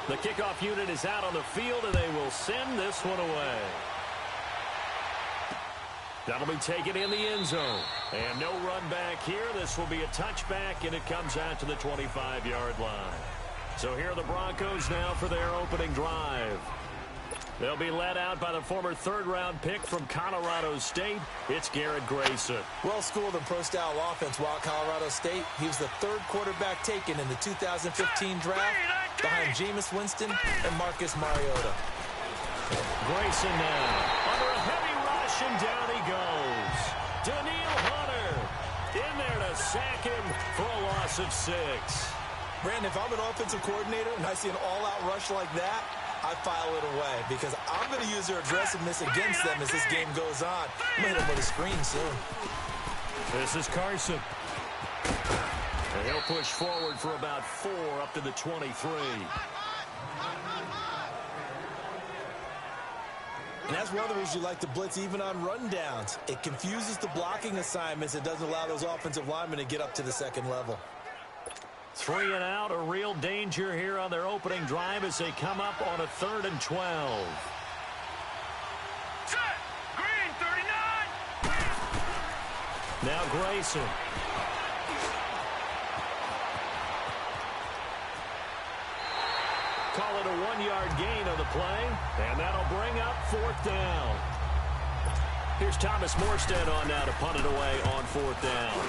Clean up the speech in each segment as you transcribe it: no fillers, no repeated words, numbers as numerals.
The kickoff unit is out on the field, and they will send this one away. That'll be taken in the end zone. And no run back here. This will be a touchback, and it comes out to the 25-yard line. So here are the Broncos now for their opening drive. They'll be led out by the former third-round pick from Colorado State. It's Garrett Grayson. Well-schooled in pro-style offense while at Colorado State. He was the third quarterback taken in the 2015 draft behind Jameis Winston and Marcus Mariota. Grayson now under a heavy rush, and down he goes. Daniil Hunter in there to sack him for a loss of 6. Brandon, if I'm an offensive coordinator and I see an all-out rush like that, I file it away because I'm going to use their aggressiveness against them as this game goes on. I'm going to hit them with a screen soon. This is Carson. And he'll push forward for about 4 up to the 23. And that's one of the reasons you like to blitz even on rundowns. It confuses the blocking assignments. It doesn't allow those offensive linemen to get up to the second level. 3 and out, a real danger here on their opening drive as they come up on a 3rd and 12. Set. Green, 39. Now Grayson. Call it a 1-yard gain on the play, and that'll bring up 4th down. Here's Thomas Morstead on now to punt it away on 4th down.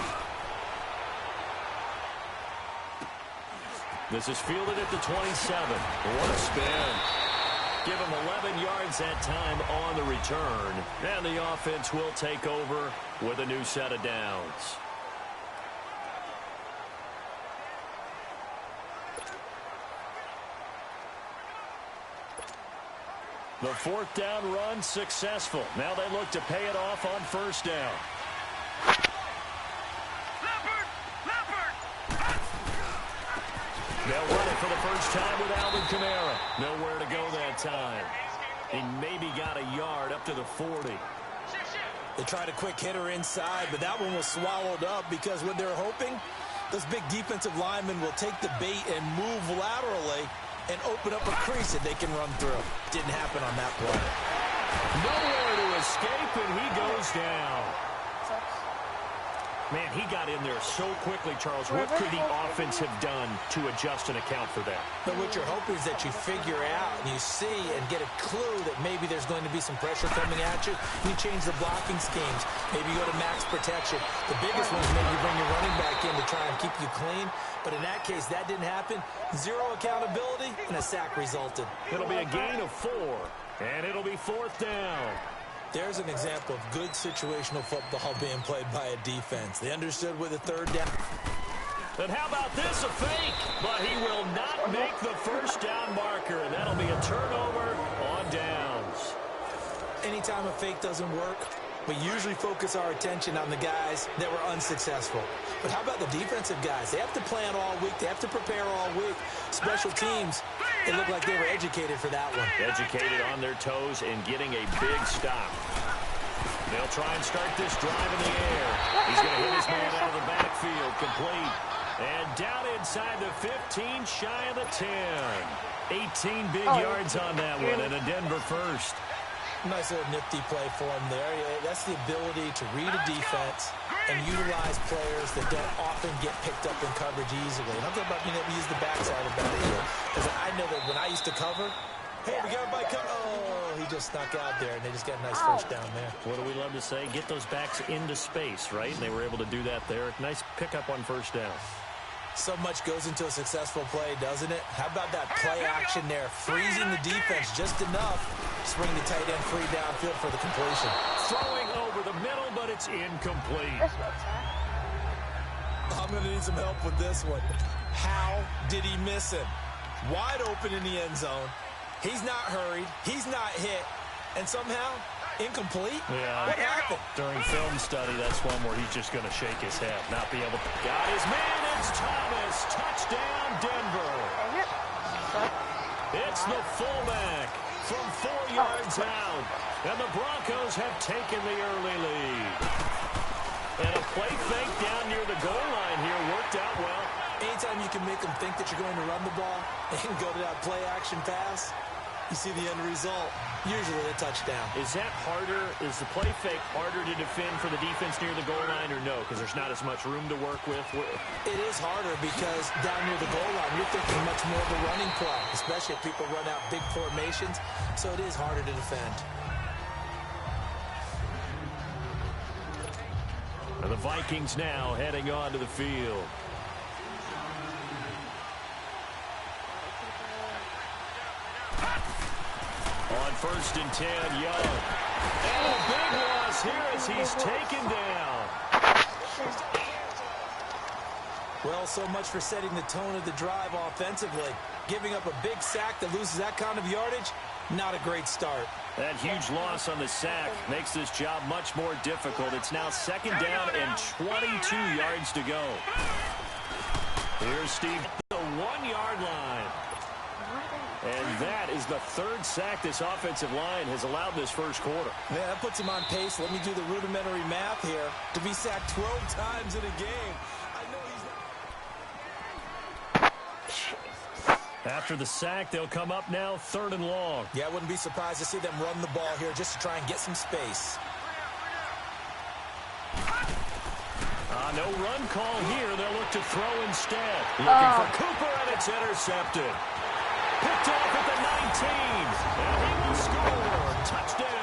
This is fielded at the 27. What a spin. Give him 11 yards that time on the return. And the offense will take over with a new set of downs. The 4th down run successful. Now they look to pay it off on 1st down. They'll run it for the first time with Alvin Kamara. Nowhere to go that time. He maybe got a yard up to the 40. They tried a quick hitter inside, but that one was swallowed up because what they're hoping, those big defensive linemen will take the bait and move laterally and open up a crease that they can run through. Didn't happen on that play. Nowhere to escape, and he goes down. Man, he got in there so quickly, Charles. What could the offense have done to adjust and account for that? But what you're hoping is that you figure out and you see and get a clue that maybe there's going to be some pressure coming at you. You change the blocking schemes. Maybe you go to max protection. The biggest one is maybe you bring your running back in to try and keep you clean. But in that case, that didn't happen. 0 accountability, and a sack resulted. It'll be a gain of 4, and it'll be 4th down. There's an example of good situational football being played by a defense. They understood with a 3rd down. And how about this, a fake? But he will not make the 1st down marker. And that'll be a turnover on downs. Anytime a fake doesn't work, we usually focus our attention on the guys that were unsuccessful. But how about the defensive guys? They have to plan all week. They have to prepare all week. Special teams, it looked like they were educated for that one. Educated on their toes and getting a big stop. They'll try and start this drive in the air. He's going to hit his man out of the backfield, complete. And down inside the 15, shy of the 10. 18 big yards on that one, and a Denver first. Nice little nifty play for him there. That's the ability to read a defense and utilize players that don't often get picked up in coverage easily. And I'm talking about being able to use the backside of that here. Because I know that when I used to cover, hey, we got everybody cover. Oh, he just snuck out there, and they just got a nice first down there. What do we love to say? Get those backs into space, right? And they were able to do that there. Nice pickup on 1st down. So much goes into a successful play, doesn't it? How about that play action there? Freezing the defense just enough. Swing the tight end free downfield for the completion. Throwing over the middle, but it's incomplete. I'm going to need some help with this one. How did he miss him? Wide open in the end zone. He's not hurried. He's not hit. And somehow, incomplete? Yeah. What happened? During film study, that's one where he's just going to shake his head, not be able to. Got his man. It's Thomas. Touchdown, Denver. It's the fullback from 4 yards out. And the Broncos have taken the early lead. And a play fake down near the goal line here worked out well. Anytime anytime you can make them think that you're going to run the ball and go to that play-action pass, you see the end result, usually a touchdown. Is that harder? Is the play fake harder to defend for the defense near the goal line or no? Because there's not as much room to work with? It is harder because down near the goal line, you're thinking much more of a running play, especially if people run out big formations, so it is harder to defend. And the Vikings now heading onto the field. On 1st and 10, Young. And a big loss here as he's taken down. Well, so much for setting the tone of the drive offensively. Giving up a big sack that loses that kind of yardage, not a great start. That huge loss on the sack makes this job much more difficult. It's now 2nd down and 22 yards to go. Here's Steve, the 1-yard line. And that is the 3rd sack this offensive line has allowed this first quarter. Yeah, that puts him on pace. Let me do the rudimentary math here. To be sacked 12 times in a game. I know he's not... After the sack, they'll come up now 3rd and long. Yeah, I wouldn't be surprised to see them run the ball here just to try and get some space. No run call here. They'll look to throw instead. Looking for Cooper, and it's intercepted. Picked off at the 19. And he will score. Touchdown.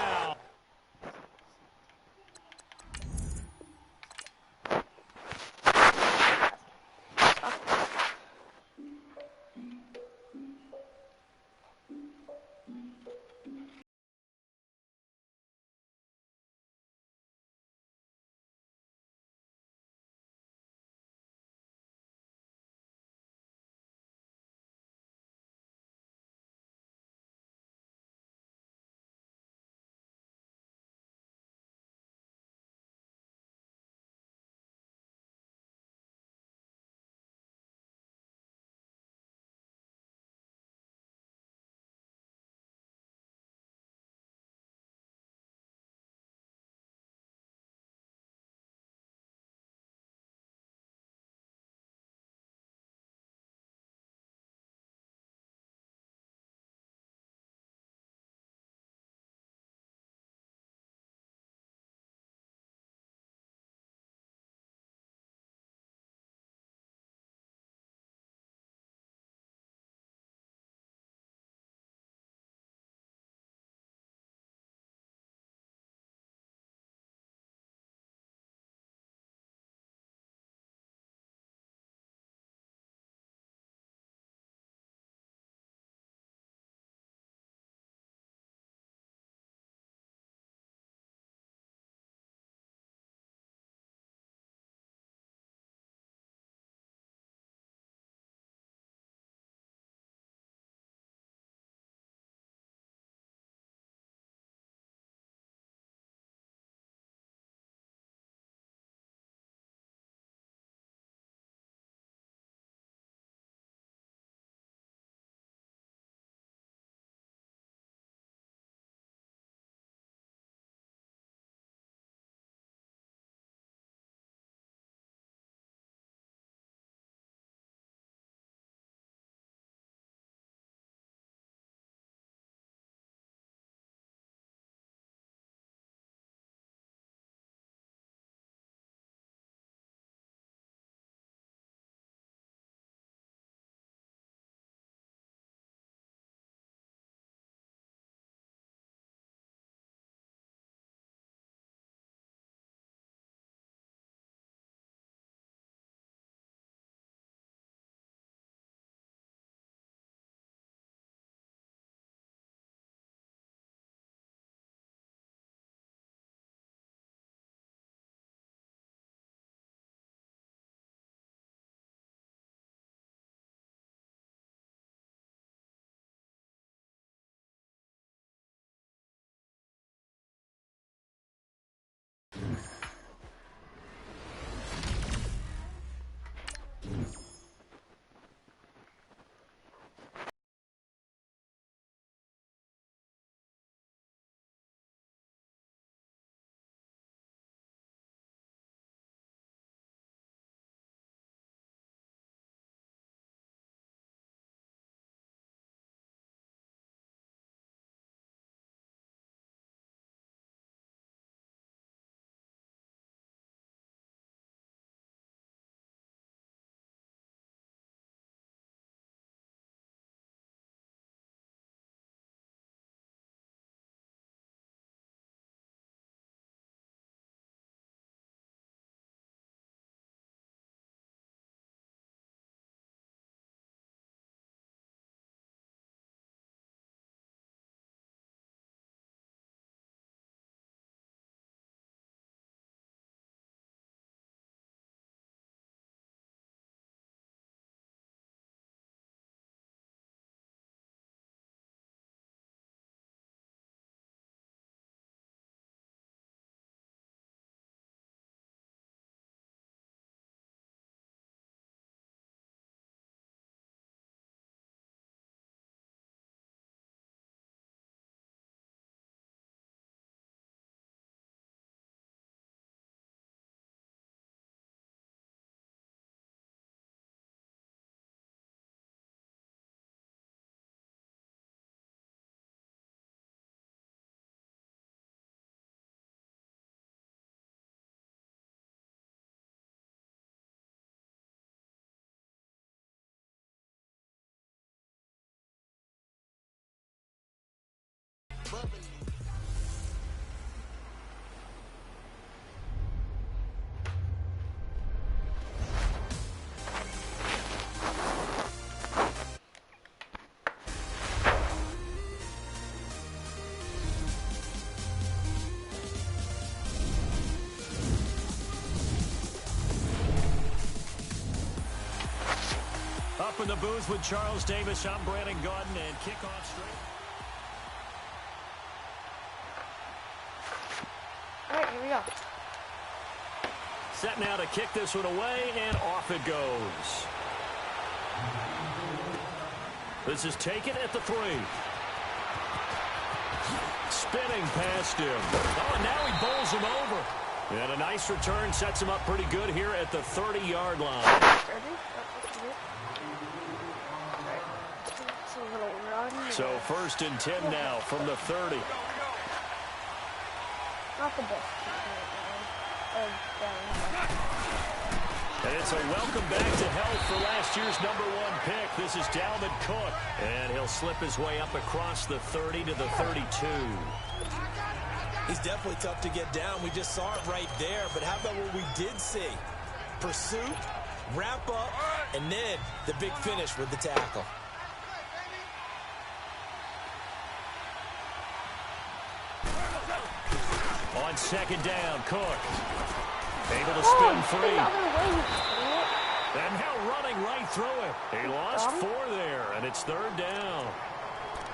Up in the booth with Charles Davis, I'm Brandon Gaudin, and kickoff straight. All right, here we go. Set now to kick this one away, and off it goes. This is taken at the 3. Spinning past him. Oh, and now he bowls him over. And a nice return sets him up pretty good here at the 30-yard line. So 1st and 10 now from the 30. Not the best. And it's a welcome back to health for last year's #1 pick. This is Dalvin Cook. And he'll slip his way up across the 30 to the 32. He's definitely tough to get down. We just saw it right there. But how about what we did see? Pursuit, wrap up, and then the big finish with the tackle. On 2nd down, Cook. Able to spin free. And now running right through it. He lost 4 there, and it's 3rd down.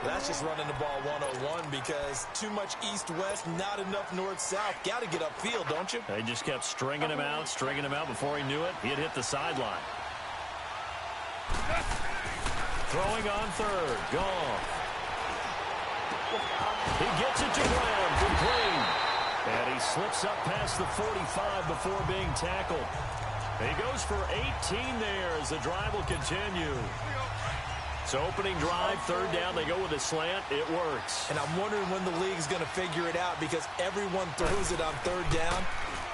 That's just running the ball 101 because too much east-west, not enough north-south. Got to get upfield, don't you? They just kept stringing him out before he knew it. He had hit the sideline. Throwing on 3rd. Goff. He gets it to Graham, complete. And he slips up past the 45 before being tackled. He goes for 18 there as the drive will continue. So opening drive, 3rd down, they go with a slant. It works. And I'm wondering when the league's going to figure it out because everyone throws it on 3rd down.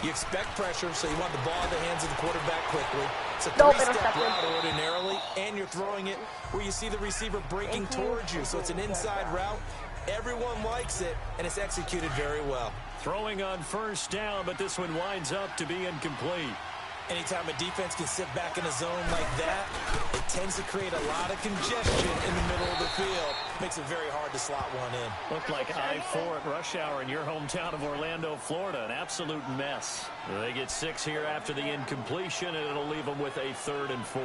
You expect pressure, so you want the ball in the hands of the quarterback quickly. It's a 3-step route ordinarily, and you're throwing it where you see the receiver breaking towards you. So it's an inside route. Everyone likes it, and it's executed very well. Throwing on 1st down, but this one winds up to be incomplete. Anytime a defense can sit back in a zone like that, it tends to create a lot of congestion in the middle of the field. Makes it very hard to slot one in. Looked like I-4 at rush hour in your hometown of Orlando, Florida. An absolute mess. They get 6 here after the incompletion, and it'll leave them with a 3rd and 4.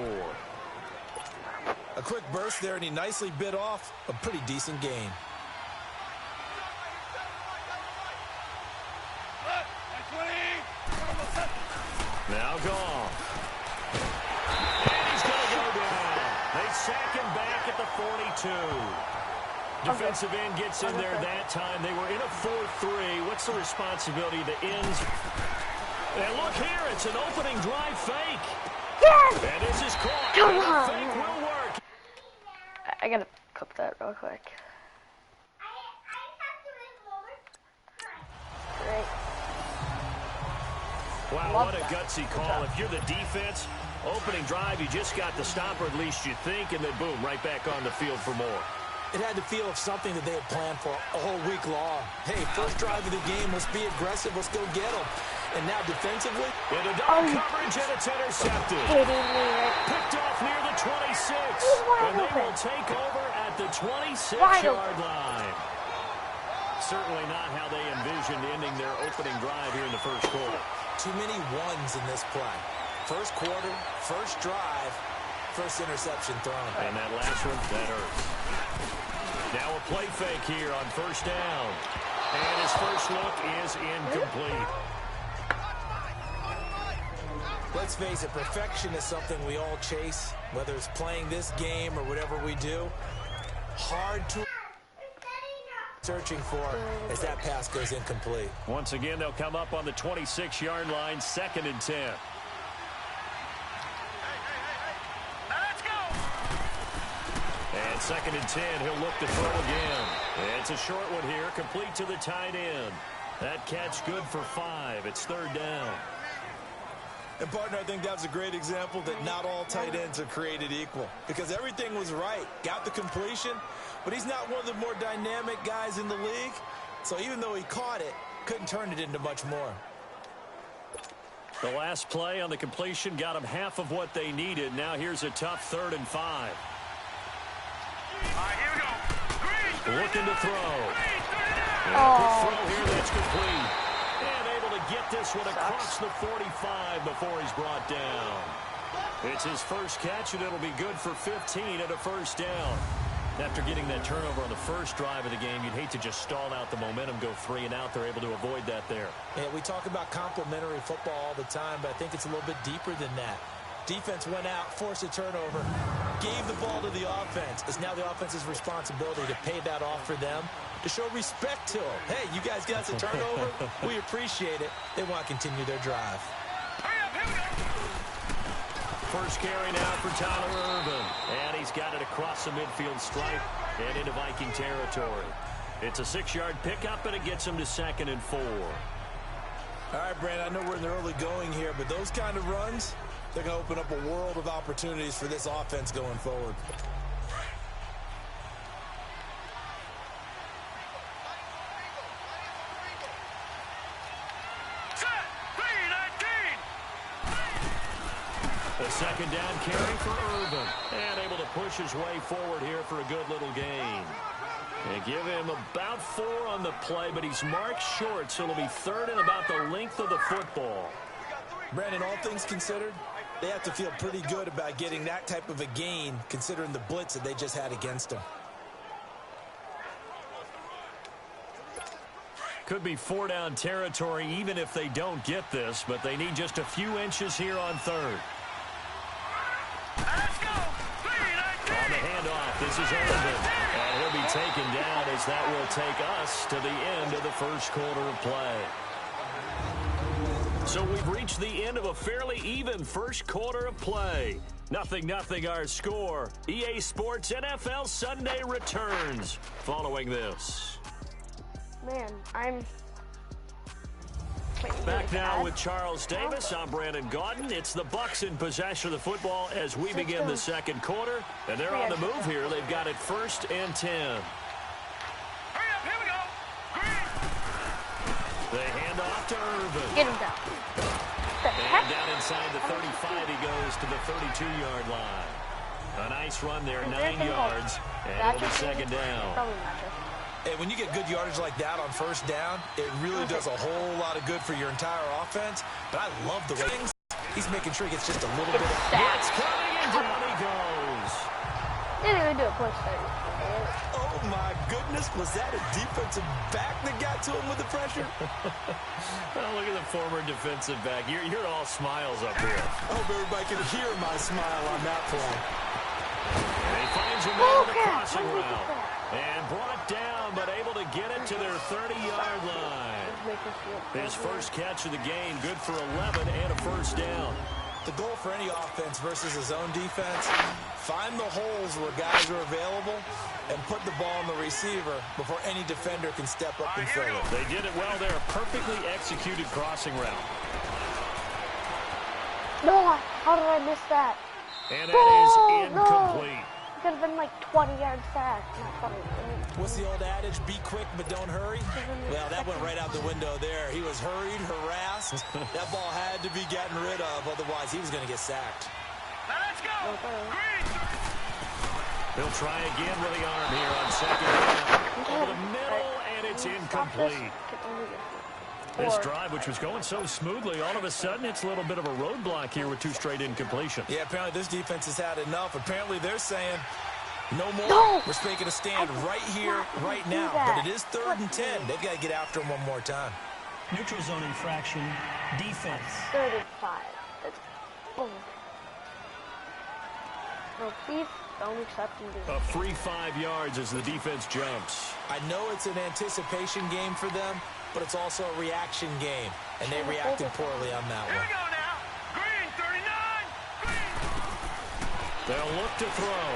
A quick burst there, and he nicely bit off a pretty decent gain. Now Goff. And he's going to go down. They sack him back at the 42. Defensive end gets in there that time. They were in a 4-3. What's the responsibility of the ends? And look here, it's an opening drive fake. Yes! And this is caught. Come and on. the fake will work. I gotta clip that real quick. Great. Wow, Love what a that. gutsy call. If you're the defense, opening drive, you just got the stop, or at least you think, and then boom, right back on the field for more. It had to feel of something that they had planned for a whole week long. Hey, first drive of the game, let's be aggressive, let's go get them. And now defensively, into double coverage, and it's intercepted. Picked off near the 26. And they will take over at the 26-yard line. Certainly not how they envisioned ending their opening drive here in the first quarter. Too many ones in this play. First quarter, first drive, first interception thrown. And that last one, that hurts. Now a play fake here on 1st down. And his first look is incomplete. Let's face it, perfection is something we all chase, whether it's playing this game or whatever we do. Hard to searching for as that pass goes incomplete. Once again, they'll come up on the 26-yard line, 2nd and 10. Let's go! And 2nd and 10, he'll look to throw again. It's a short one here, complete to the tight end. That catch good for 5. It's 3rd down. And, partner, I think that's a great example that not all tight ends are created equal because everything was right. Got the completion, but he's not one of the more dynamic guys in the league. So even though he caught it, couldn't turn it into much more. The last play on the completion got them half of what they needed. Now here's a tough 3rd and 5. Here we go. Looking to throw. Quick throw here, that's complete. And able to get this one across the 45 before he's brought down. It's his first catch, and it'll be good for 15 and a first down. After getting that turnover on the first drive of the game, you'd hate to just stall out the momentum, go 3 and out. They're able to avoid that there. Yeah, we talk about complementary football all the time, but I think it's a little bit deeper than that. Defense went out, forced a turnover, gave the ball to the offense. It's now the offense's responsibility to pay that off for them, to show respect to them. Hey, you guys got us a turnover. We appreciate it. They want to continue their drive. First carry now for Tyler Irvin. And he's got it across the midfield stripe and into Viking territory. It's a 6-yard pickup, and it gets him to 2nd and 4. All right, Brandon, I know we're in the early going here, but those kind of runs, they're going to open up a world of opportunities for this offense going forward. A second down carry for Irvin. And able to push his way forward here for a good little gain. And give him about 4 on the play, but he's marked short, so it'll be 3rd and about the length of the football. Brandon, all things considered, they have to feel pretty good about getting that type of a gain, considering the blitz that they just had against them. Could be 4-down territory even if they don't get this, but they need just a few inches here on 3rd. Let's go. On the handoff, this is Irvin. And he'll be taken down as that will take us to the end of the first quarter of play. So we've reached the end of a fairly even first quarter of play. 0-0 our score. EA Sports NFL Sunday returns following this. Man, I'm... Wait, Back now with Charles Davis. I'm Brandon Gaudin. It's the Bucs in possession of the football as we begin the second quarter. And they're on the move here. They've got it 1st and 10. Hurry up, here we go. They hand off to Irvin. Get him down. And down inside the 35, he goes to the 32-yard line. A nice run there, 9 yards, and it'll be 2nd down. Probably not. And when you get good yardage like that on 1st down, it really does a whole lot of good for your entire offense. But I love the way he's making sure he gets just a little bit of... It's coming, and down he goes. Didn't even do a push there. Oh, my goodness. Was that a defensive back that got to him with the pressure? Oh, look at the former defensive back. You're all smiles up here. I hope everybody can hear my smile on that play. And he finds him there with a crossing route. And brought down, but able to get it to their 30-yard line. His first catch of the game, good for 11 and a first down. The goal for any offense versus his own defense, find the holes where guys are available and put the ball on the receiver before any defender can step up and fill it. They did it well there. Perfectly executed crossing route. No, how did I miss that? And that is incomplete. No. It could have been like 20 yards back. Not 20. What's the old adage? Be quick, but don't hurry. Well, that went right out the window there. He was hurried, harassed. That ball had to be gotten rid of. Otherwise, he was going to get sacked. Now let's go. He'll try again with the arm here on 2nd down. Over the middle, and it's incomplete. This drive, which was going so smoothly, all of a sudden it's a little bit of a roadblock here with 2 straight incompletion. Yeah, apparently this defense has had enough. Apparently they're saying, no more. No. We're making a stand right here, right now. But it is 3rd and 10. They've got to get after him one more time. Neutral zone infraction, defense. 35. Boom. No, please don't accept him. A free 5 yards as the defense jumps. I know it's an anticipation game for them, but it's also a reaction game, and they reacted poorly on that Here one. we go now. Green, 39. Green. They'll look to throw.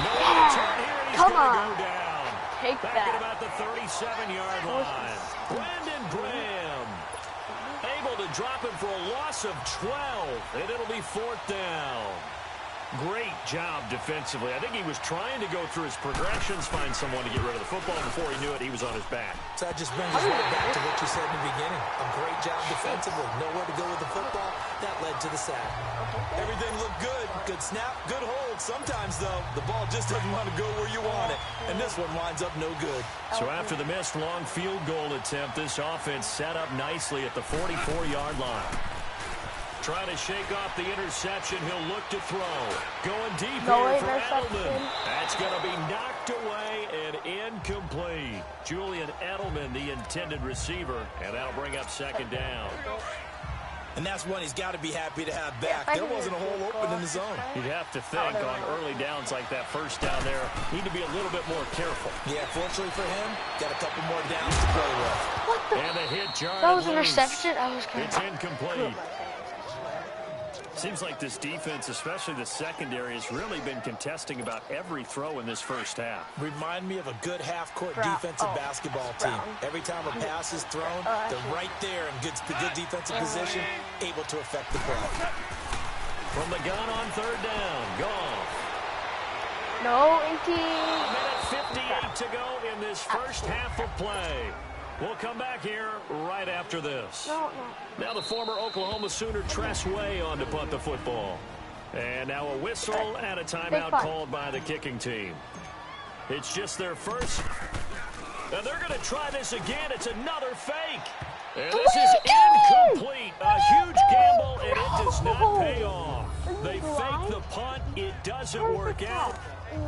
No return here, and he's Come going to on. go down. Take Back that. at about the 37-yard line. Brandon Graham able to to drop him for a loss of 12, and it'll be 4th down. Great job defensively. I think he was trying to go through his progressions, find someone to get rid of the football. Before he knew it, he was on his back. So that just brings us right back to what you said in the beginning. A great job defensively. Nowhere to go with the football. That led to the sack. Everything looked good. Good snap, good hold. Sometimes, though, the ball just doesn't want to go where you want it. And this one winds up no good. So after the missed long field goal attempt, this offense set up nicely at the 44-yard line. Trying to shake off the interception. He'll look to throw. Going deep here for Edelman. That's going to be knocked away and incomplete. Julian Edelman, the intended receiver, and that'll bring up 2nd down. And that's one he's got to be happy to have back. There wasn't a hole open in the zone. You'd have to think on early downs like that, first down there, need to be a little bit more careful. Yeah, fortunately for him, got a couple more downs to play with. What the? And a hit, Jarred. That was an interception? I was kind It's incomplete. Seems like this defense, especially the secondary, has really been contesting about every throw in this first half. Remind me of a good half-court defensive basketball team. Every time a pass is thrown, they're right there in good defensive position, able to affect the play. From the gun on 3rd down, Goff. No, 18. A minute 58 to go in this first half of play. We'll come back here right after this. No. Now the former Oklahoma Sooner Tress Way on to punt the football. And now a whistle and a timeout called by the kicking team. It's just their first. And they're going to try this again. It's another fake. And this is incomplete. A huge gamble, and it does not pay off. They fake the punt. It doesn't work out.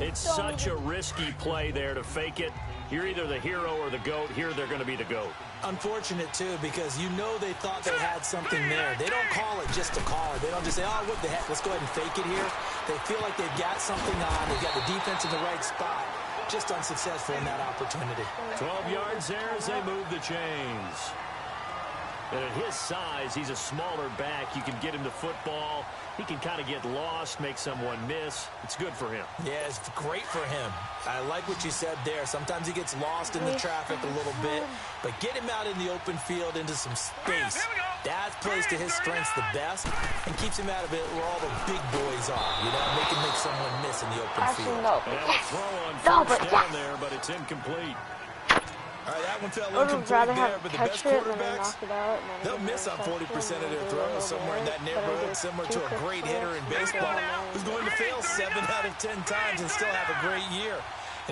It's such a risky play there to fake it. You're either the hero or the GOAT. Here they're going to be the GOAT. Unfortunate, too, because you know they thought they had something there. They don't call it just to call it. They don't just say, oh, what the heck, let's go ahead and fake it here. They feel like they've got something on. They've got the defense in the right spot. Just unsuccessful in that opportunity. 12 yards there as they move the chains. And at his size, he's a smaller back. You can get him to football. He can kind of get lost, make someone miss. It's good for him. Yeah, it's great for him. I like what you said there. Sometimes he gets lost in the traffic a little bit, but get him out in the open field into some space. That plays to his strengths the best and keeps him out of it where all the big boys are. You know, make him make someone miss in the open field. And a throw on first down there, but it's incomplete. All right, that one fell incomplete there, but the best quarterbacks, they'll miss on 40% of their throws somewhere in that neighborhood, similar to a great hitter in baseball who's going to fail 7 out of 10 times and still have a great year.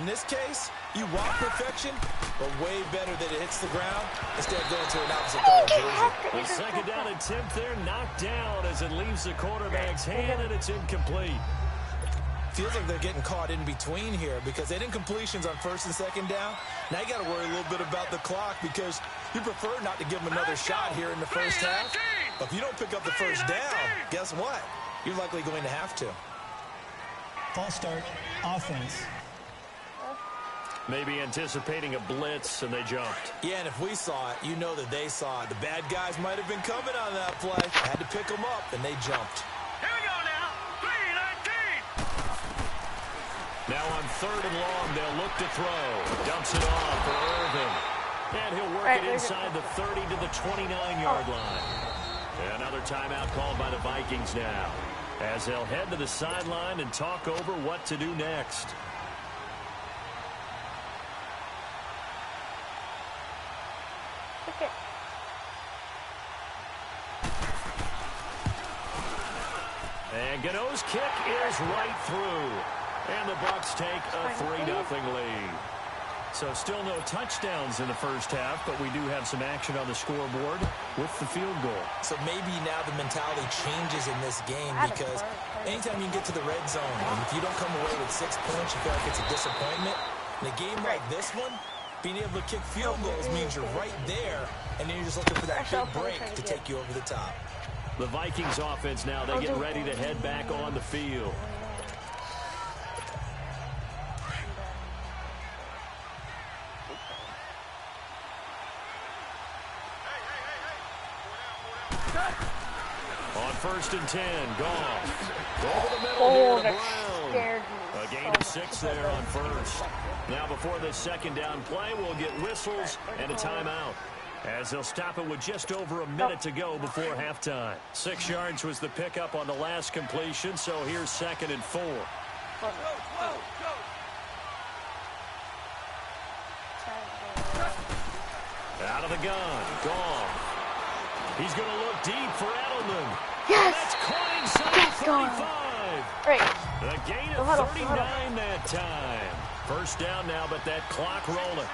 In this case, you want perfection, but way better that it hits the ground instead of going to an opposite color jersey. The 2nd down attempt there knocked down as it leaves the quarterback's hand, and it's incomplete. Feels like they're getting caught in between here because they didn't completions on 1st and 2nd down. Now you got to worry a little bit about the clock because you prefer not to give them another shot here in the first half. But if you don't pick up the first down, guess what? You're likely going to have to. False start, offense. Maybe anticipating a blitz, and they jumped. Yeah, and if we saw it, you know that they saw it. The bad guys might have been coming on that play. Had to pick them up, and they jumped. Here we go now. 3-19. Now on 3rd and long, they'll look to throw. Dumps it off for Irvin. And he'll work it inside the 30 to the 29-yard line. Another timeout called by the Vikings now, as they'll head to the sideline and talk over what to do next. Okay. And Gano's kick is right through. And the Bucs take a 3-0 lead. So still no touchdowns in the first half, but we do have some action on the scoreboard with the field goal. So maybe now the mentality changes in this game because anytime you can get to the red zone, and if you don't come away with 6 points, you feel like it's a disappointment. In a game like this one, being able to kick field goals means you're right there, and then you're just looking for that big break to take you over the top. The Vikings offense now, they get ready to head back on the field. On 1st and 10, Goff. Over the middle here to Brown. A gain of 6 there on 1st. Now before this 2nd down play, we'll get whistles and a timeout. As they'll stop it with just over a minute to go before halftime. 6 yards was the pickup on the last completion, so here's 2nd and 4. Out of the gun. Gone. He's going to look deep for Edelman. Yes. That's caught inside 35. Great. The gain of 39 that time. First down now, but that clock rolling.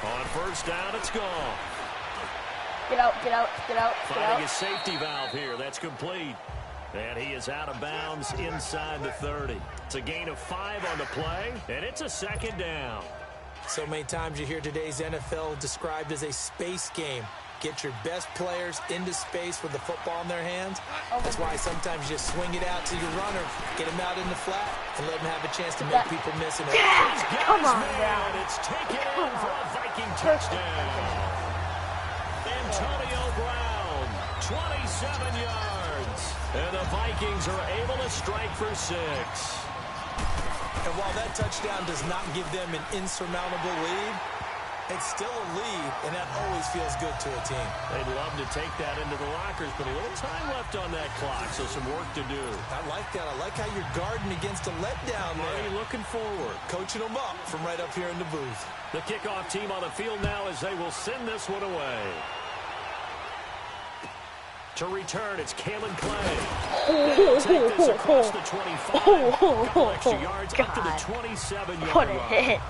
On first down, it's gone. Get out, get out, get out, get Finding out. a safety valve here. That's complete. And he is out of bounds inside the 30. It's a gain of 5 on the play, and it's a 2nd down. So many times you hear today's NFL described as a space game. Get your best players into space with the football in their hands. That's why sometimes you just swing it out to your runner, get him out in the flat, and let him have a chance to make people miss him. Come on, man. It's taken in for a Viking touchdown. Antonio Brown, 27 yards. And the Vikings are able to strike for 6. And while that touchdown does not give them an insurmountable lead, it's still a lead, and that always feels good to a team. They'd love to take that into the lockers, but a little time left on that clock, so some work to do. I like that. I like how you're guarding against a letdown there. Already looking forward. Coaching them up from right up here in the booth. The kickoff team on the field now as they will send this one away. To return, it's Kalen Clay. They'll take this across the 25. Couple extra yards up to the 27-yard What a line. hit.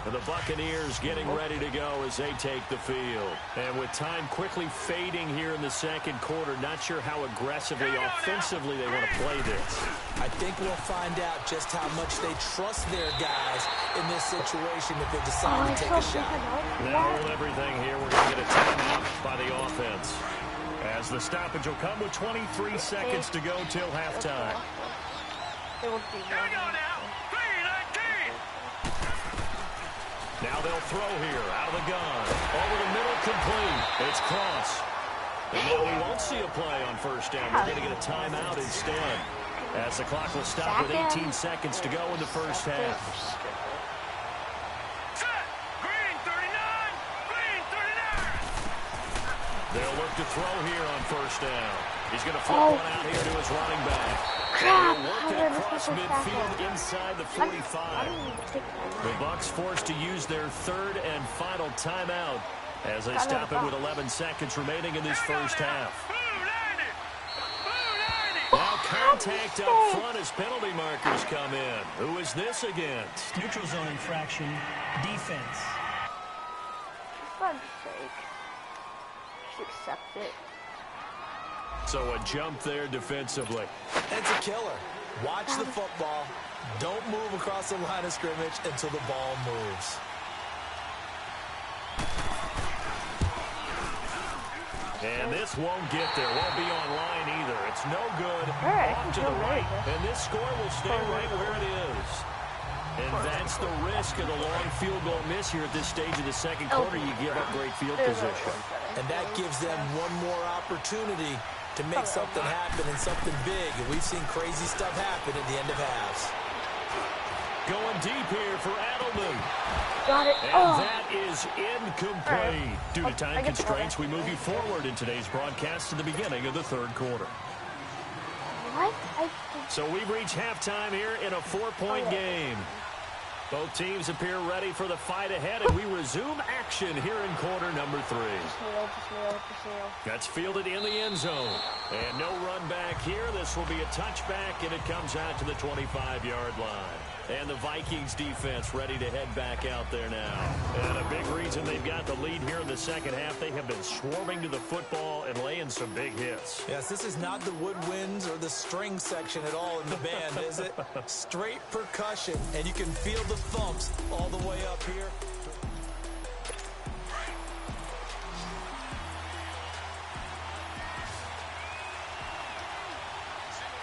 And the Buccaneers getting ready to go as they take the field. And with time quickly fading here in the second quarter, not sure how aggressively, offensively they want to play this. I think we'll find out just how much they trust their guys in this situation if they decide to take a shot. That'll hold everything here. We're going to get a timeout by the offense. As the stoppage will come with 23 seconds to go till halftime. Here we go now. 3-19. Now they'll throw here, out of the gun. Over the middle, complete. It's Cross. And now we won't see a play on first down. We're going to get a timeout instead. As the clock will stop with 18 seconds to go in the first half. Set. Green 39. Green 39. They'll look to throw here on first down. He's going to flip one out here to his running back. Crap. Working across midfield inside the 45. The Bucs forced to use their third and final timeout as they stop it with 11 seconds remaining in this first half. Now contact up front as penalty markers come in. Who is this against? Neutral zone infraction, defense. For God's sake. Just accept it. So a jump there defensively. It's a killer. Watch the football. Don't move across the line of scrimmage until the ball moves. And this won't get there. Won't be online either. It's no good. Alright, Off to the right. And this score will stay right where it is. And that's the risk of the long field goal miss here at this stage of the second quarter. You give up great field position. And that gives them one more opportunity to make something happen and something big. And we've seen crazy stuff happen at the end of halves. Going deep here for Edelman. Got it. And that is incomplete. Due to time constraints, we move you forward in today's broadcast to the beginning of the third quarter. What? So we've reached halftime here in a 4-point game. Both teams appear ready for the fight ahead, and we resume action here in quarter number 3. That's fielded in the end zone. And no run back here. This will be a touchback, and it comes out to the 25-yard line. And the Vikings defense ready to head back out there now. And a big reason they've got the lead here in the second half, they have been swarming to the football and laying some big hits. Yes, this is not the woodwinds or the string section at all in the band, is it? Straight percussion, and you can feel the thumps all the way up here.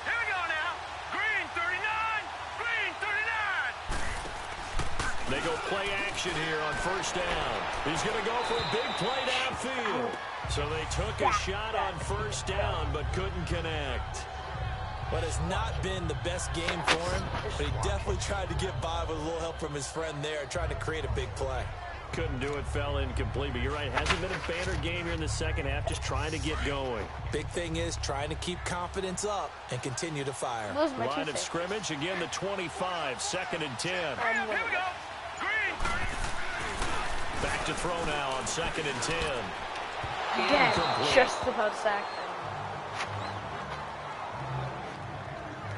Here we go now. Green 39. Green 39. They go play action here on first down. He's going to go for a big play downfield. So they took a shot on first down but couldn't connect. But it's not been the best game for him, but he definitely tried to get by with a little help from his friend there, trying to create a big play. Couldn't do it, fell incomplete, but you're right. Hasn't been a banner game here in the second half, just trying to get going. Big thing is trying to keep confidence up and continue to fire. Line of scrimmage, again the 25, 2nd and 10. Here we go. Green. Back to throw now on 2nd and 10. Again, just about sacked.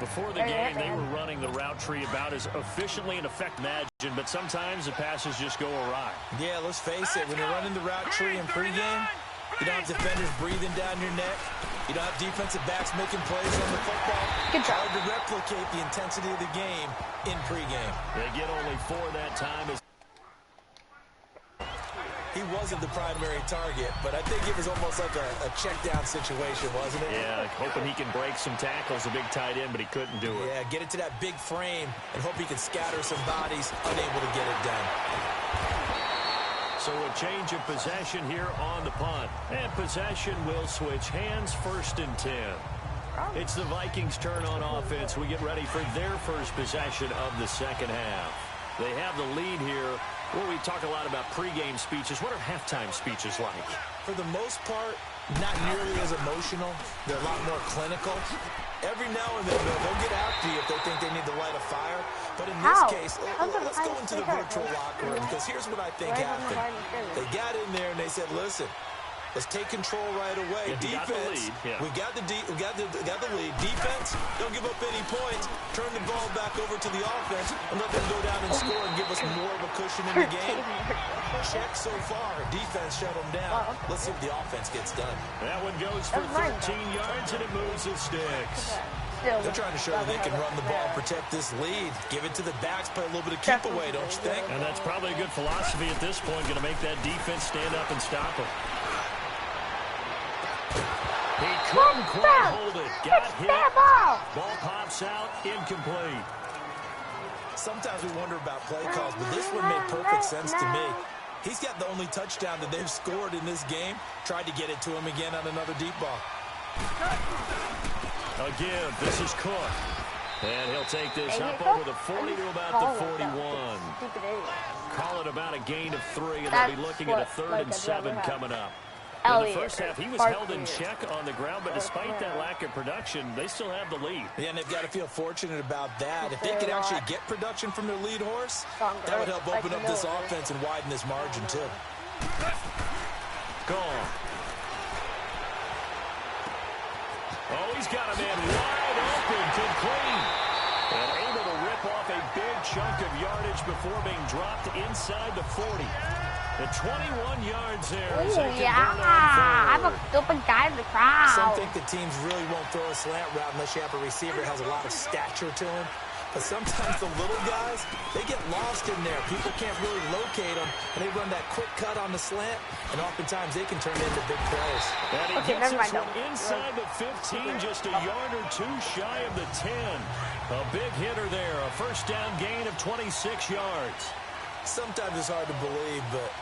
Before the game, they were running the route tree about as efficiently and effectively imagined, but sometimes the passes just go awry. Yeah, let's face it, when you're running the route tree in pregame, you don't have defenders breathing down your neck. You don't have defensive backs making plays on the football. It's hard to replicate the intensity of the game in pregame. They get only 4 that time. He wasn't the primary target, but I think it was almost like a check-down situation, wasn't it? Yeah, hoping he can break some tackles, a big tight end, but he couldn't do it. Yeah, get it to that big frame and hope he can scatter some bodies, unable to get it done. So a change of possession here on the punt. And possession will switch hands, 1st and 10. It's the Vikings' turn on offense. We get ready for their first possession of the second half. They have the lead here. Well, we talk a lot about pregame speeches. What are halftime speeches like? For the most part, not nearly as emotional. They're a lot more clinical. Every now and then, they'll get after you if they think they need to light a fire. But in this case, let's go into the virtual locker room, because here's what I think happened. They got in there and they said, listen, let's take control right away. Defense, we got the lead. Defense, don't give up any points. Turn the ball back over to the offense and let them go down and score and give us more of a cushion in the game. Check so far. Defense shut them down. Let's see what the offense gets done. That one goes for 13 yards, and it moves the sticks. They're trying to show that they can run the ball and protect this lead. Give it to the backs, play a little bit of keep away, don't you think? And that's probably a good philosophy at this point, going to make that defense stand up and stop him. He couldn't quite hold it. Got hit. Ball pops out, incomplete. Sometimes we wonder about play calls, but this one made perfect sense to me. He's got the only touchdown that they've scored in this game. Tried to get it to him again on another deep ball. Again, this is Cook. And he'll take this up over the 40 to about the 41. Call it about a gain of 3, and they'll be looking at a 3rd and 7 coming up. In the first half, he was held in check on the ground, but despite that lack of production, they still have the lead. Yeah, and they've got to feel fortunate about that. If they could actually get production from their lead horse, that would help open up this offense and widen this margin, too. Gone. Oh, he's got a man wide open, complete. And able to rip off a big chunk of yardage before being dropped inside the 40. The 21 yards there. I'm a stupid guy in the crowd. Some think the teams really won't throw a slant route unless you have a receiver that has a lot of stature to him. But sometimes the little guys, they get lost in there. People can't really locate them, and they run that quick cut on the slant, and oftentimes they can turn into big plays. And he gets this one inside the 15, just a yard or 2 shy of the 10. A big hitter there, a first down gain of 26 yards. Sometimes it's hard to believe, but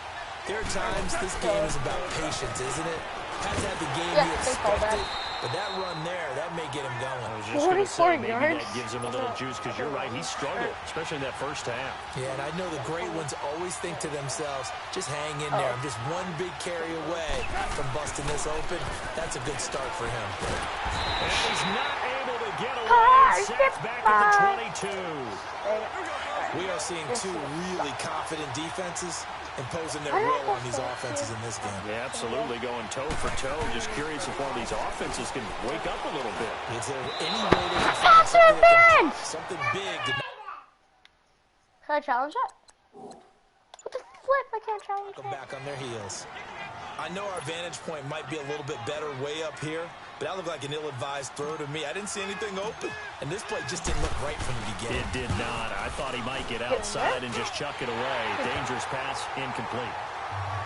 there are times this game is about patience, isn't it? Hasn't had the game he expected, but that run there, that may get him going. I was just going to say, maybe that gives him a little juice, because you're right, he struggled, especially in that first half. Yeah, and I know the great ones always think to themselves, just hang in there. I'm just one big carry away from busting this open. That's a good start for him. And he's not able to get away. Sacked back at the 22. We are seeing 2 really confident defenses imposing their will on these offenses in this game. Yeah, absolutely, going toe for toe. Just curious if one of these offenses can wake up a little bit. Is there any way they can find something big? Can I challenge it? What the flip? I can't challenge it. Go back on their heels. I know our vantage point might be a little bit better way up here, but that looked like an ill-advised throw to me. I didn't see anything open, and this play just didn't look right from the beginning. It did not. I thought he might get outside and just chuck it away. Dangerous pass, incomplete.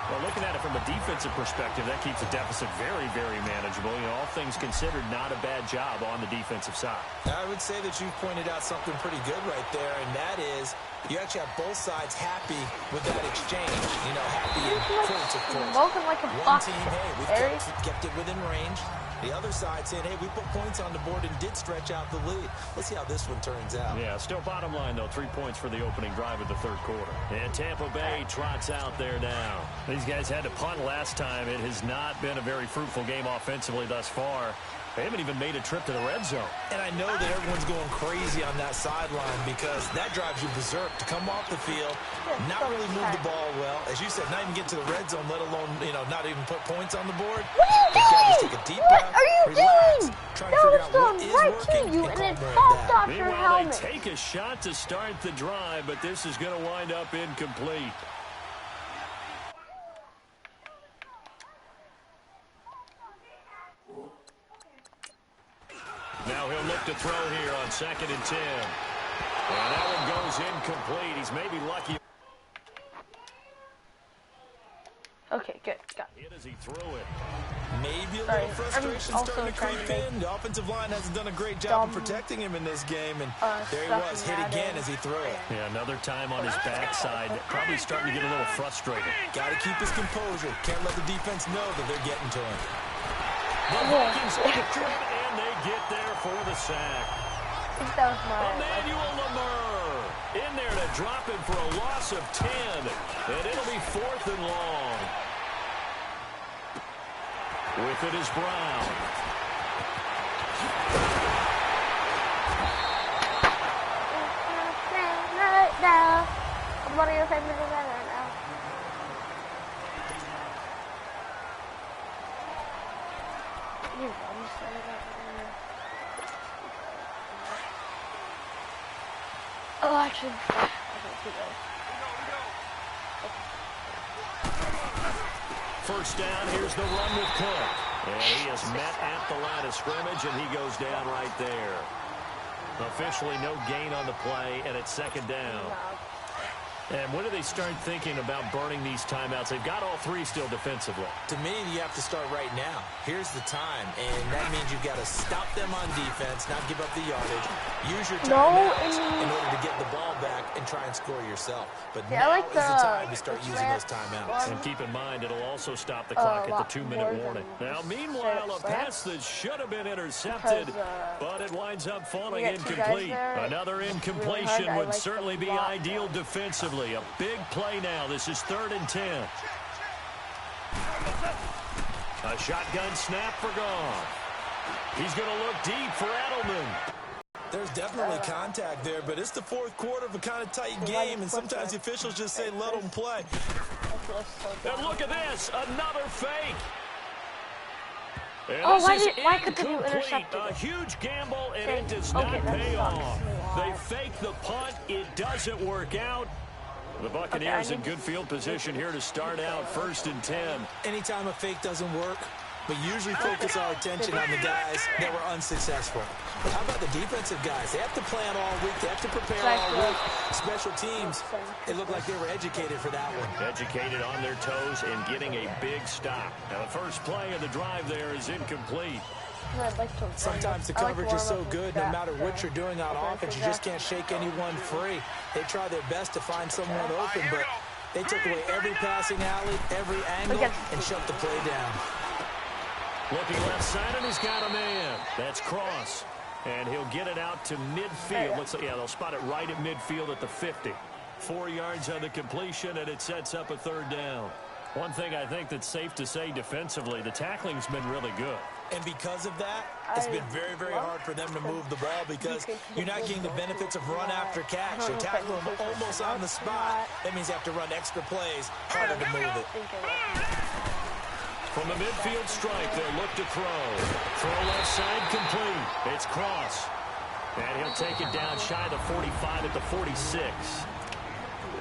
Well, looking at it from a defensive perspective, that keeps the deficit very, very manageable. You know, all things considered, not a bad job on the defensive side. I would say that you pointed out something pretty good right there, and that is you actually have both sides happy with that exchange. You know, happy in quotes, of course. Like a One team, hey, we kept it within range. The other side saying, hey, we put points on the board and did stretch out the lead. Let's see how this one turns out. Yeah, still bottom line, though. 3 points for the opening drive of the third quarter. And Tampa Bay trots out there now. These guys had to punt last time. It has not been a very fruitful game offensively thus far. They haven't even made a trip to the red zone. And I know that everyone's going crazy on that sideline because that drives you berserk to come off the field, not really move the ball well. As you said, not even get to the red zone, let alone, you know, not even put points on the board. What are you doing? Just take a deep breath, What are you relax, doing? try to figure out what is Right working to you, and and it call more popped of that. off your Meanwhile, helmet. they take a shot to start the drive, but this is going to wind up incomplete. Now he'll look to throw here on 2nd and 10. And that one goes incomplete. He's maybe lucky. Okay, good. Got it. Hit as he threw it. Maybe a little frustration starting to creep in. The offensive line hasn't done a great job of protecting him in this game, and there he was, hit again as he threw it. Yeah, another time on his backside. Probably starting to get a little frustrated. Got to keep his composure. Can't let the defense know that they're getting to him. The Vikings after it, and they get there for the sack. That was my Emmanuel Lamar in there to drop him for a loss of 10, and it'll be 4th and long. With it is Brown. right now. What are your favorite events right now? You dumb say that. Oh, actually, okay, keep going. First down, here's the run with Cook. And he is met at the line of scrimmage, and he goes down right there. Officially no gain on the play, and it's 2nd down. And when do they start thinking about burning these timeouts? They've got all 3 still defensively. To me, you have to start right now. Here's the time, and that means you've got to stop them on defense, not give up the yardage. Use your timeouts in order to get the ball back and try and score yourself. But now is the time to start using those timeouts. And keep in mind, it'll also stop the clock at the 2-minute warning. Now, meanwhile, a pass that should have been intercepted, but it winds up falling incomplete. Another incompletion would certainly be ideal defensively. A big play now. This is 3rd and 10. A shotgun snap for Goff. He's going to look deep for Edelman. There's definitely contact there, but it's the 4th quarter of a kind of tight game, and sometimes the officials just say let them play. And look at this. Another fake. And why couldn't you intercept it? A huge gamble, and it does not pay off. They fake the punt. It doesn't work out. The Buccaneers in good field position here to start out 1st and 10. Anytime a fake doesn't work, we usually focus our attention on the guys that were unsuccessful. How about the defensive guys? They have to plan all week. They have to prepare all week. Special teams, it looked like they were educated for that one. Educated on their toes and getting a big stop. Now, the first play of the drive there is incomplete. Sometimes the coverage is so good, no matter what you're doing on offense, you just can't shake anyone free. They try their best to find someone open, but they took away every passing alley, every angle, and shut the play down. Looking left side, and he's got a man. That's Cross. And he'll get it out to midfield. Looks like, yeah, they'll spot it right at midfield at the 50. 4 yards on the completion, and it sets up a 3rd down. One thing I think that's safe to say defensively, the tackling's been really good. And because of that, it's been very, very hard for them to move the ball because you're not getting the benefits of run after catch. You're tackling them almost on the spot. That means you have to run extra plays, harder to move it. From the midfield stripe, they'll look to throw. Throw left side complete. It's Cross. And he'll take it down shy of the 45 at the 46.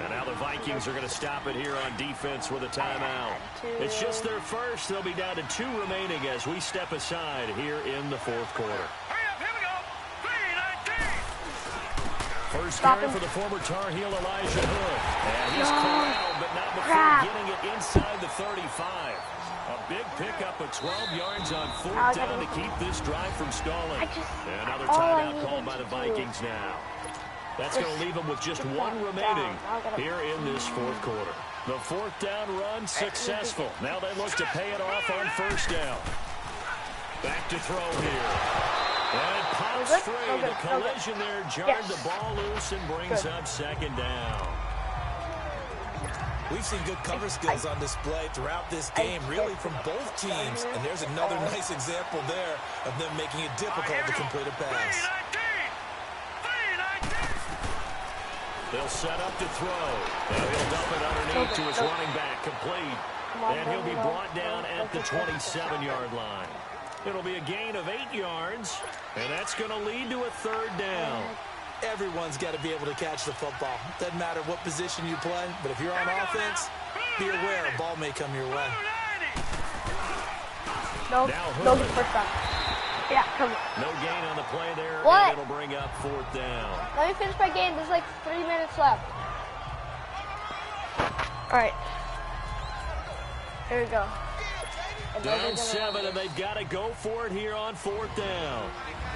And now the Vikings are going to stop it here on defense with a timeout. It's just their first. They'll be down to 2 remaining as we step aside here in the 4th quarter. Hurry up, here we go. 3:19. First Stop carry him. for the former Tar Heel Elijah Hood. And he's corralled, but not before Crap. getting it inside the 35. A big pickup of 12 yards on fourth down to keep this drive from stalling. Another timeout called by the Vikings now. That's going to leave them with just one remaining here in this fourth quarter. The fourth down run successful. Now they look to pay it off on first down. Back to throw here. And it pops free. The collision there jarred the ball loose and brings up second down. We've seen good cover skills on display throughout this game, really from both teams. And there's another nice example there of them making it difficult to complete a pass. They'll set up to throw. And he'll dump it underneath to his running back, complete. And he'll be brought down at the 27-yard line. It'll be a gain of 8 yards, and that's going to lead to a third down. Everyone's got to be able to catch the football. Doesn't matter what position you play, but if you're on offense, be aware a ball may come your way. No, no good first down. Yeah, come on. No gain on the play there, What? and it'll bring up fourth down. Let me finish my game. There's like 3 minutes left. All right. Here we go. Down 7, and they've got to go for it here on fourth down.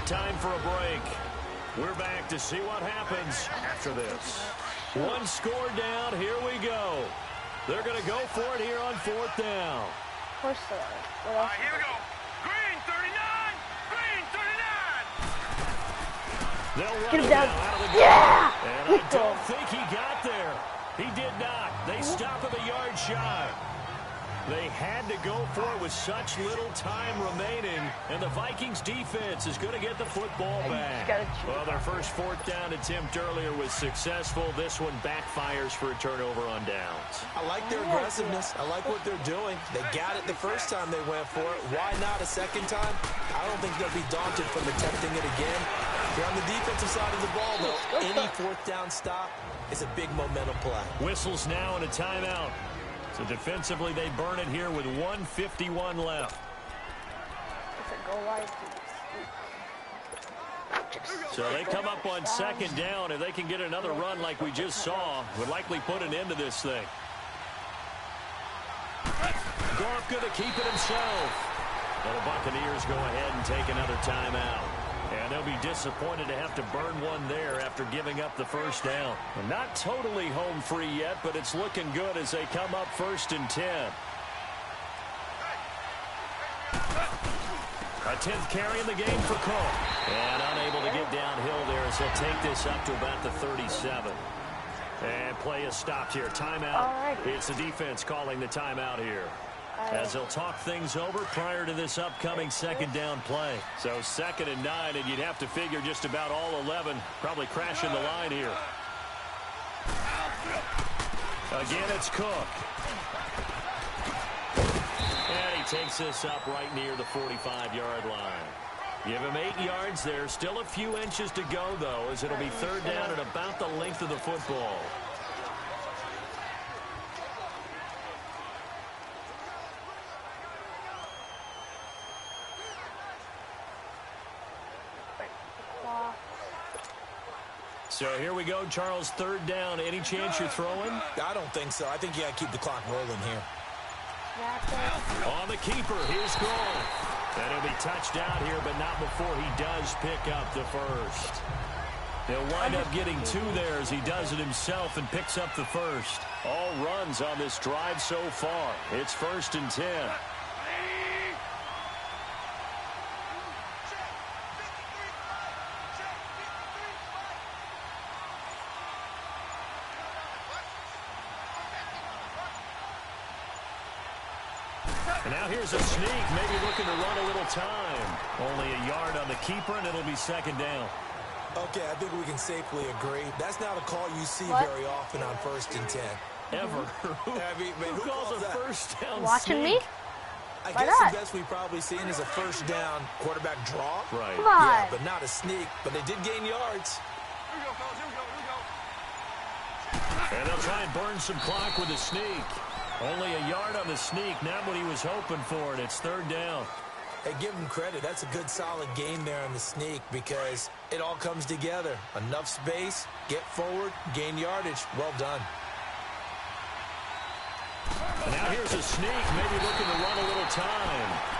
Time for a break. We're back to see what happens after this. One score down. Here we go. They're going to go for it here on fourth down. Of course they are. What else? Here we go. Green 39. Green 39. They'll run Get him it down. now out of the gun. Yeah! And I don't think he got there. He did not. They stop him a yard shy. They had to go for it with such little time remaining, and the Vikings defense is going to get the football back. Well, their first fourth down attempt earlier was successful. This one backfires for a turnover on downs. I like their aggressiveness. I like what they're doing. They got it the first time they went for it. Why not a second time? I don't think they'll be daunted from attempting it again. They're on the defensive side of the ball, though. Any fourth down stop is a big momentum play. Whistles now and a timeout. So defensively, they burn it here with 1:51 left. So they come up on second down. If they can get another run like we just saw, would likely put an end to this thing. Goff going to keep it himself. And the Buccaneers go ahead and take another timeout. And they'll be disappointed to have to burn one there after giving up the first down. Not totally home free yet, but it's looking good as they come up 1st and 10. A 10th carry in the game for Cook. And unable to get downhill there as he'll take this up to about the 37. And play is stopped here. Timeout. It's the defense calling the timeout here, as they'll talk things over prior to this upcoming second down play. So 2nd and 9, and you'd have to figure just about all 11 probably crashing the line here. Again, it's Cook. And he takes this up right near the 45-yard line. Give him 8 yards there. Still a few inches to go, though, as it'll be third down at about the length of the football. So here we go, Charles, third down. Any chance you're throwing? I don't think so. I think you got to keep the clock rolling here. On the keeper, here's Goff. And he'll be touched out here, but not before he does pick up the first. He'll wind up getting 2 there as he does it himself and picks up the first. All runs on this drive so far. It's 1st and 10. And now here's a sneak, maybe looking to run a little time. Only a yard on the keeper, and it'll be second down. Okay, I think we can safely agree. That's not a call you see very often on 1st and 10. Ever. Who calls a first down Watching sneak? me? I Why guess not? the best we've probably seen is a first down quarterback draw. Right. Come on. Yeah, but not a sneak. But they did gain yards. Here we go, fellas. Here we go. Here we go. And they'll try and burn some clock with a sneak. Only a yard on the sneak, not what he was hoping for, and it's third down. Hey, give him credit. That's a good, solid game there on the sneak because it all comes together. Enough space, get forward, gain yardage. Well done. And now here's a sneak, maybe looking to run a little time.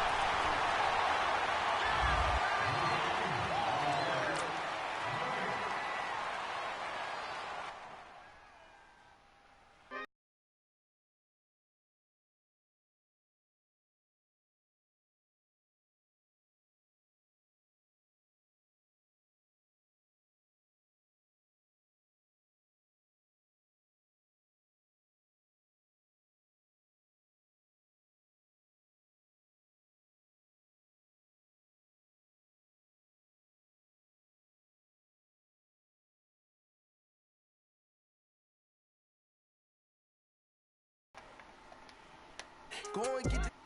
Go and get the